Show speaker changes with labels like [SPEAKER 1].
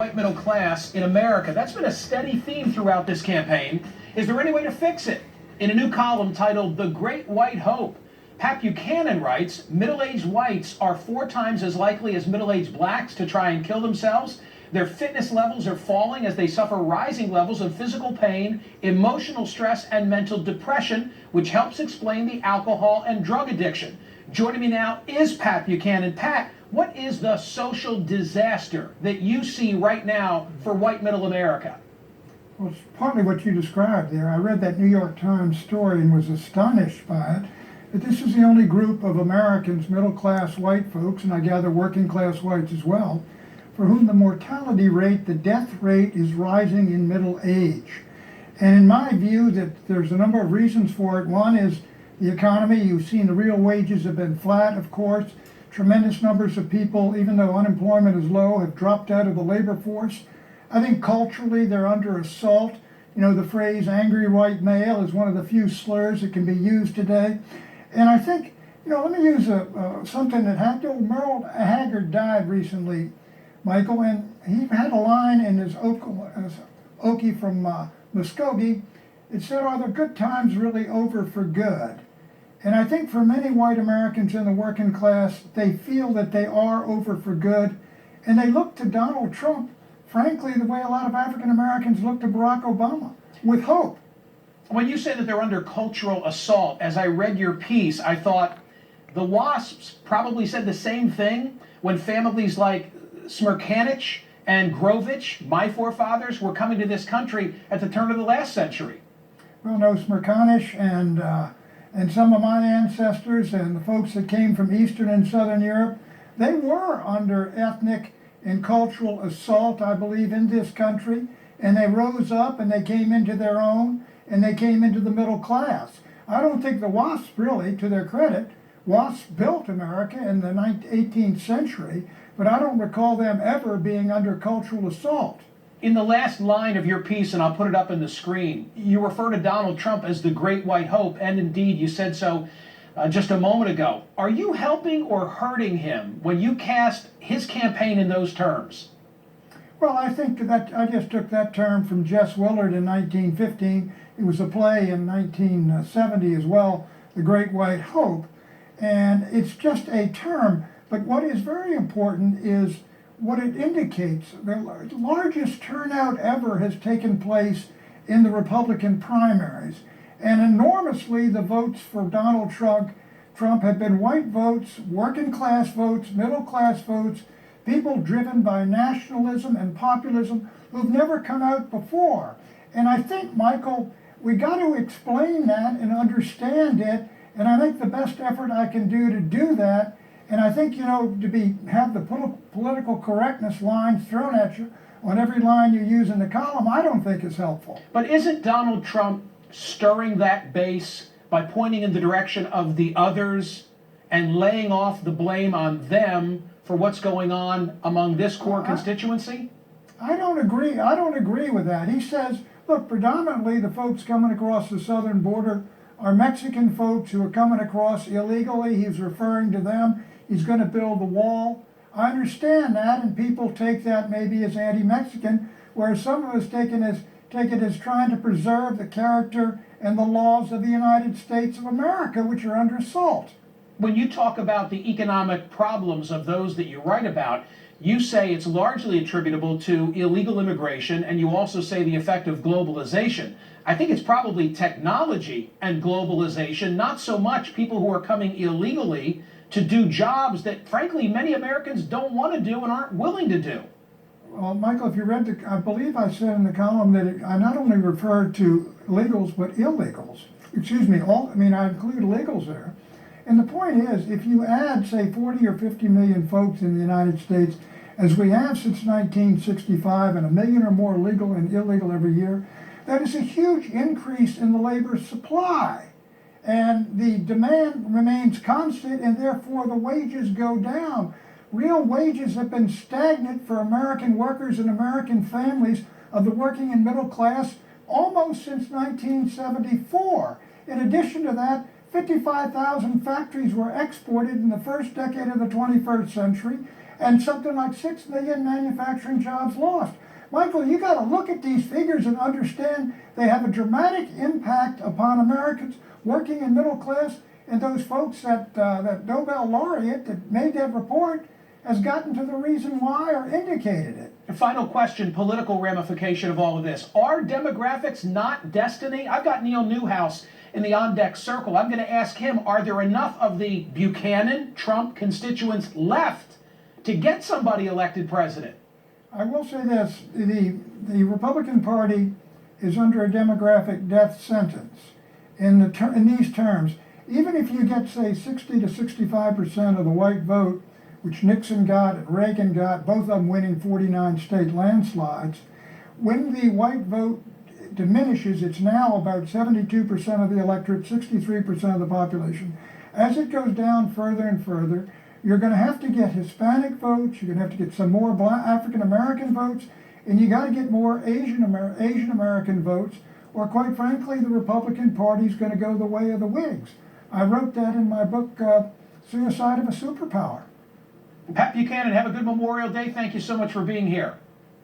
[SPEAKER 1] White middle class in America. That's been a steady theme throughout this campaign. Is there any way to fix it? In a new column titled The Great White Hope, Pat Buchanan writes, middle-aged whites are 4 times as likely as middle-aged blacks to try and kill themselves. Their fitness levels are falling as they suffer rising levels of physical pain, emotional stress, and mental depression, which helps explain the alcohol and drug addiction. Joining me now is Pat Buchanan. Pat, what is the social disaster that you see right now for white middle America?
[SPEAKER 2] Well, it's partly what you described there. I read that New York Times story and was astonished by it. But this is the only group of Americans, middle-class white folks, and I gather working-class whites as well, for whom the mortality rate, the death rate, is rising in middle age. And in my view, that there's a number of reasons for it. One is the economy. You've seen the real wages have been flat, of course. Tremendous numbers of people, even though unemployment is low, have dropped out of the labor force. I think culturally they're under assault. You know, the phrase angry white male is one of the few slurs that can be used today. And I think, let me use something that happened. Merle Haggard died recently, Michael, and he had a line in his Okie from Muskogee. It said, "Are the good times really over for good?" And I think for many white Americans in the working class, they feel that they are over for good, and they look to Donald Trump, frankly, the way a lot of African Americans look to Barack Obama, with hope.
[SPEAKER 1] When you say that they're under cultural assault, as I read your piece, I thought the WASPs probably said the same thing when families like Smercanich and Grovich, my forefathers, were coming to this country at the turn of the last century.
[SPEAKER 2] Well, no, Smercanich and some of my ancestors and the folks that came from Eastern and Southern Europe, they were under ethnic and cultural assault, I believe, in this country, and they rose up and they came into their own, and they came into the middle class. I don't think the WASPs really, to their credit, WASPs built America in the 18th century, but I don't recall them ever being under cultural assault.
[SPEAKER 1] In the last line of your piece, and I'll put it up on the screen, you refer to Donald Trump as the Great White Hope, and indeed you said so just a moment ago. Are you helping or hurting him when you cast his campaign in those terms?
[SPEAKER 2] Well, I think that I just took that term from Jess Willard in 1915. It was a play in 1970 as well, The Great White Hope, and it's just a term. But what is very important is what it indicates. The largest turnout ever has taken place in the Republican primaries, and enormously the votes for Donald Trump have been white votes, working class votes, middle class votes, people driven by nationalism and populism who've never come out before. And I think, Michael, we got to explain that and understand it, and I think the best effort I can do that. And I think, have the political correctness lines thrown at you on every line you use in the column, I don't think is helpful.
[SPEAKER 1] But isn't Donald Trump stirring that base by pointing in the direction of the others and laying off the blame on them for what's going on among this core constituency?
[SPEAKER 2] I don't agree. I don't agree with that. He says, look, predominantly the folks coming across the southern border are Mexican folks who are coming across illegally. He's referring to them. He's going to build the wall. I understand that, and people take that maybe as anti-Mexican, whereas some of us take it as trying to preserve the character and the laws of the United States of America, which are under assault.
[SPEAKER 1] When you talk about the economic problems of those that you write about, you say it's largely attributable to illegal immigration, and you also say the effect of globalization. I think it's probably technology and globalization, not so much people who are coming illegally to do jobs that, frankly, many Americans don't want to do and aren't willing to do.
[SPEAKER 2] Well, Michael, if you read I believe I said in the column that I not only referred to illegals, but illegals. I include illegals there. And the point is, if you add, say, 40 or 50 million folks in the United States, as we have since 1965, and 1 million or more legal and illegal every year, that is a huge increase in the labor supply. And the demand remains constant, and therefore the wages go down. Real wages have been stagnant for American workers and American families of the working and middle class almost since 1974. In addition to that, 55,000 factories were exported in the first decade of the 21st century, and something like 6 million manufacturing jobs lost. Michael, you got to look at these figures and understand they have a dramatic impact upon Americans working in middle class, and those folks that Nobel laureate that made that report has gotten to the reason why or indicated it.
[SPEAKER 1] Final question, political ramification of all of this. Are demographics not destiny? I've got Neil Newhouse in the on-deck circle. I'm going to ask him, are there enough of the Buchanan, Trump constituents left to get somebody elected president?
[SPEAKER 2] I will say this, the Republican Party is under a demographic death sentence in these terms. Even if you get, say, 60 to 65% of the white vote, which Nixon got and Reagan got, both of them winning 49 state landslides, when the white vote diminishes, it's now about 72% of the electorate, 63% of the population. As it goes down further and further, you're going to have to get Hispanic votes, you're going to have to get some more African American votes, and you got to get more Asian American votes, or quite frankly, the Republican Party is going to go the way of the Whigs. I wrote that in my book, Suicide of a Superpower.
[SPEAKER 1] Pat Buchanan, have a good Memorial Day. Thank you so much for being here.